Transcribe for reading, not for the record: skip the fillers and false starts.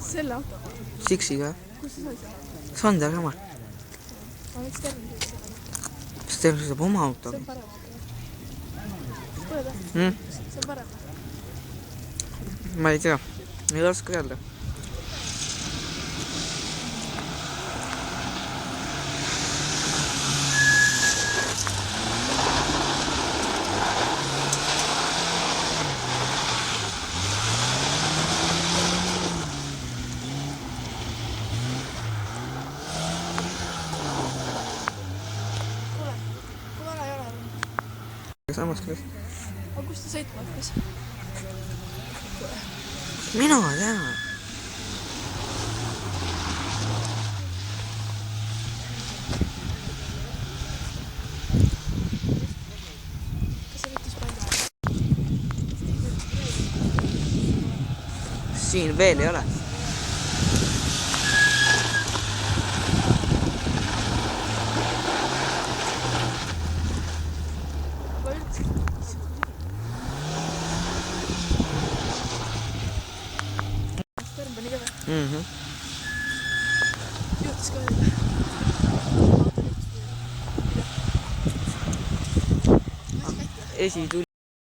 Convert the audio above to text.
Selle auto. Siksiga. Kus sa said seda? Sander samal. Ma võiks terve seda. Kas teil saab oma auto? See on parem auto. Kas tuled või? See on parem. Ma ei tea. Ei oska öelda. Samas küll. Aga kus ta sõitma hakkas? Mina tean. Kas see võttis palju aega? Siin veel ei ole. Juhtis ka veel. Esi tuli.